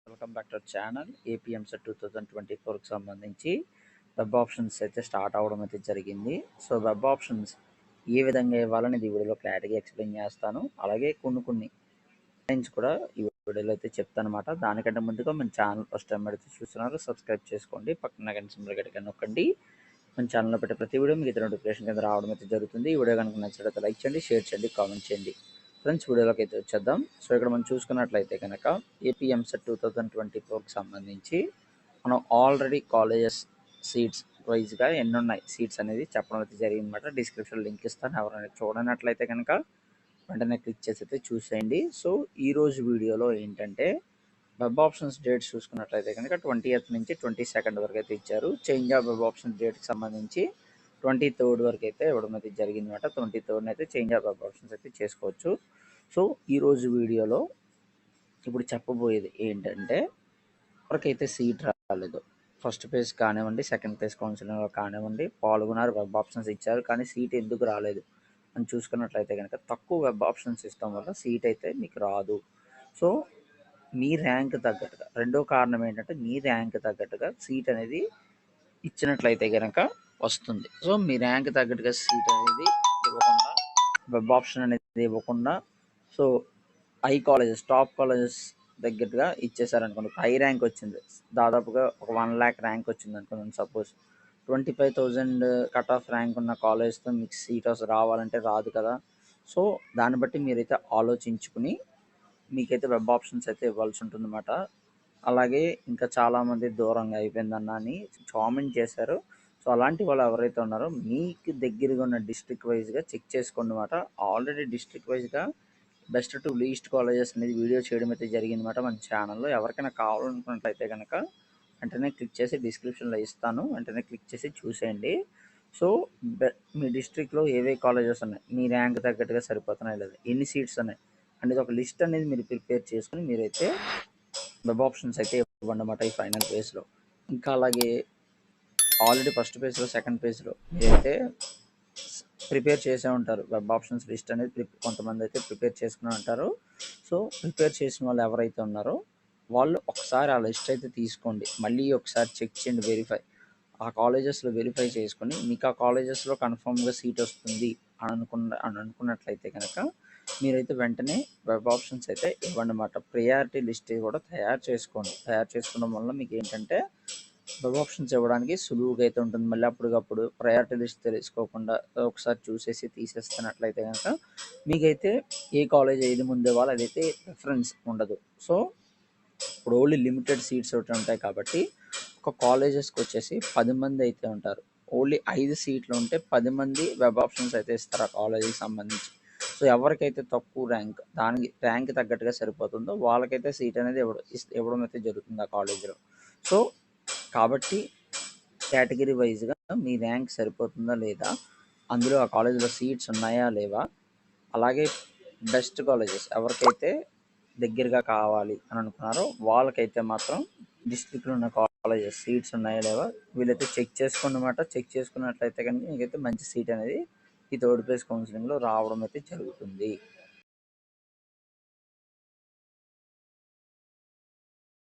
Welcome back to channel. AP EAMCET 2024కి సంబంధించి web options అయితే స్టార్ట్ అవ్వడం అయితే జరిగింది. సో వెబ్ ఆప్షన్స్ ఏ విధంగా ఇవ్వాలని ఈ వీడియోలో క్లారిటీగా ఎక్స్ప్లెయిన్ చేస్తాను. అలాగే కొన్ని లైన్స్ కూడా ఈ వీడియోలో అయితే చెప్తాను అనమాట. దానికంటే ముందుగా మన ఛానల్ ఫస్ట్ టైం అయితే చూస్తున్నారు, సబ్స్క్రైబ్ చేసుకోండి, పక్కన గంట సింబల్ గట్టిగా నొక్కండి. మన ఛానల్లో పెట్టే ప్రతి వీడియో మీకు నోటిఫికేషన్ కింద రావడం అయితే జరుగుతుంది. ఈ వీడియో కనుక నచ్చినట్లయితే లైక్ చేయండి, షేర్ చేయండి, కామెంట్ చేయండి. ఫ్రెండ్స్, వీడియోలోకి అయితే వచ్చేద్దాం. సో ఇక్కడ మనం చూసుకున్నట్లయితే కనుక ఏపీఎంసెట్ 2024కి సంబంధించి మనం ఆల్రెడీ కాలేజెస్ సీట్స్ వైజ్గా ఎన్ని ఉన్నాయి సీట్స్ అనేది చెప్పడం అయితే జరిగిందన్నమాట. డిస్క్రిప్షన్ లింక్ ఇస్తాను, ఎవరైనా చూడనట్లయితే కనుక వెంటనే క్లిక్ చేసి అయితే చూసేయండి. సో ఈరోజు వీడియోలో ఏంటంటే వెబ్ ఆప్షన్స్ డేట్స్ చూసుకున్నట్లయితే కనుక 20th నుంచి 22nd వరకు అయితే ఇచ్చారు. చేంజ్ ఆఫ్ వెబ్ ఆప్షన్స్ డేట్కి సంబంధించి 23rd వరకు అయితే ఇవ్వడం అయితే జరిగిందన్నమాట. 23rd అయితే చేంజ్ ఆఫ్ వెబ్ ఆప్షన్స్ అయితే చేసుకోవచ్చు. సో ఈరోజు వీడియోలో ఇప్పుడు చెప్పబోయేది ఏంటంటే, ఎవరికైతే సీట్ రాలేదు, ఫస్ట్ పేజ్ కానివ్వండి, సెకండ్ పేజ్ కౌన్సిలింగ్లో కానివ్వండి పాల్గొన్నారు, వెబ్ ఆప్షన్స్ ఇచ్చారు, కానీ సీట్ ఎందుకు రాలేదు అని చూసుకున్నట్లయితే కనుక తక్కువ వెబ్ ఆప్షన్స్ ఇష్టం వల్ల సీట్ అయితే మీకు రాదు. సో మీ ర్యాంక్ తగ్గట్టుగా, రెండో కారణం ఏంటంటే మీ ర్యాంక్ తగ్గట్టుగా సీట్ అనేది ఇచ్చినట్లయితే కనుక వస్తుంది. సో మీ ర్యాంక్ తగ్గట్టుగా సీట్ అనేది ఇవ్వకుండా, వెబ్ ఆప్షన్ అనేది ఇవ్వకుండా, సో కాలేజెస్, టాప్ కాలేజెస్ దగ్గరగా ఇచ్చేసారనుకోండి. హై ర్యాంక్ వచ్చింది, దాదాపుగా ఒక 1 lakh ర్యాంక్ వచ్చింది అనుకోండి. సపోజ్ 25,000 కట్ ఆఫ్ ర్యాంక్ ఉన్న కాలేజ్తో మీకు సీట్ రావాలంటే రాదు కదా. సో దాన్ని బట్టి మీరైతే ఆలోచించుకుని మీకైతే వెబ్ ఆప్షన్స్ అయితే ఇవ్వాల్సి ఉంటుందన్నమాట. అలాగే ఇంకా చాలామంది దూరంగా అయిపోయిందన్న అని కామెంట్ చేశారు. సో అలాంటి వాళ్ళు ఎవరైతే ఉన్నారో మీకు దగ్గరగా ఉన్న డిస్ట్రిక్ట్ వైజ్గా చెక్ చేసుకోండి అనమాట. ఆల్రెడీ డిస్ట్రిక్ట్ వైజ్గా బెస్ట్ టు లీస్ట్ కాలేజెస్ అనేది వీడియో చేయడం అయితే జరిగిందన్నమాట మన ఛానల్లో. ఎవరికైనా కావాలనుకున్నట్లయితే కనుక వెంటనే క్లిక్ చేసి డిస్క్రిప్షన్లో ఇస్తాను, వెంటనే క్లిక్ చేసి చూసేయండి. సో మీ డిస్ట్రిక్ట్లో ఏవే కాలేజెస్ ఉన్నాయి, మీ ర్యాంక్ తగ్గట్టుగా సరిపోతున్నాయి లేదా, ఎన్ని సీట్స్ ఉన్నాయి అనేది ఒక లిస్ట్ అనేది మీరు ప్రిపేర్ చేసుకుని మీరైతే వెబ్ ఆప్షన్స్ అయితే ఇవ్వండి అన్నమాట ఈ ఫైనల్ పేజ్లో. ఇంకా అలాగే ఆల్రెడీ ఫస్ట్ పేజ్లో, సెకండ్ పేజ్లో మీరైతే ప్రిపేర్ చేసే ఉంటారు. వెబ్ ఆప్షన్స్ లిస్ట్ అనేది కొంతమంది అయితే ప్రిపేర్ చేసుకుని ఉంటారు. సో ప్రిపేర్ చేసిన వాళ్ళు ఎవరైతే ఉన్నారో వాళ్ళు ఒకసారి ఆ లిస్ట్ అయితే తీసుకోండి, మళ్ళీ ఒకసారి చెక్ చేయండి, వెరిఫై ఆ కాలేజెస్లో వెరిఫై చేసుకొని మీకు ఆ కాలేజెస్లో కన్ఫామ్గా సీట్ వస్తుంది అని అనుకున్నట్లయితే కనుక మీరైతే వెంటనే వెబ్ ఆప్షన్స్ అయితే ఇవ్వండి అన్నమాట. ప్రియారిటీ లిస్ట్ కూడా తయారు చేసుకోండి. తయారు చేసుకోవడం వల్ల మీకు ఏంటంటే వెబ్ ఆప్షన్స్ ఇవ్వడానికి సులువుగా అయితే ఉంటుంది. మళ్ళీ అప్పటికప్పుడు ప్రయారిటీ లిస్ట్ తెలుసుకోకుండా ఒకసారి చూసేసి తీసేస్తున్నట్లయితే కనుక మీకైతే ఏ కాలేజ్ ఏది ముందే వాళ్ళు అదైతే ప్రిఫరెన్స్ ఉండదు. సో ఇప్పుడు ఓన్లీ లిమిటెడ్ సీట్స్ ఒకటి ఉంటాయి కాబట్టి ఒక కాలేజెస్కి వచ్చేసి 10 మంది అయితే ఉంటారు. ఓన్లీ 5 సీట్లు ఉంటే 10 మంది వెబ్ ఆప్షన్స్ అయితే ఇస్తారు ఆ కాలేజీకి సంబంధించి. సో ఎవరికైతే తక్కువ ర్యాంక్, దానికి ర్యాంక్ తగ్గట్టుగా సరిపోతుందో వాళ్ళకైతే సీట్ అనేది ఇవ్వడం అయితే జరుగుతుంది ఆ కాలేజీలో. సో కాబట్టి కేటగిరీ వైజ్గా మీ ర్యాంక్ సరిపోతుందా లేదా, అందులో ఆ కాలేజీలో సీట్స్ ఉన్నాయా లేవా, అలాగే బెస్ట్ కాలేజెస్ ఎవరికైతే దగ్గరగా కావాలి అని అనుకున్నారో వాళ్ళకైతే మాత్రం డిస్ట్రిక్ట్లో ఉన్న కాలేజెస్ సీట్స్ ఉన్నాయా లేవా వీళ్ళైతే చెక్ చేసుకోండి. చెక్ చేసుకున్నట్లయితే కనుక మీకైతే మంచి సీట్ అనేది ఈ థర్డ్ ఫేజ్ కౌన్సిలింగ్లో రావడం అయితే జరుగుతుంది.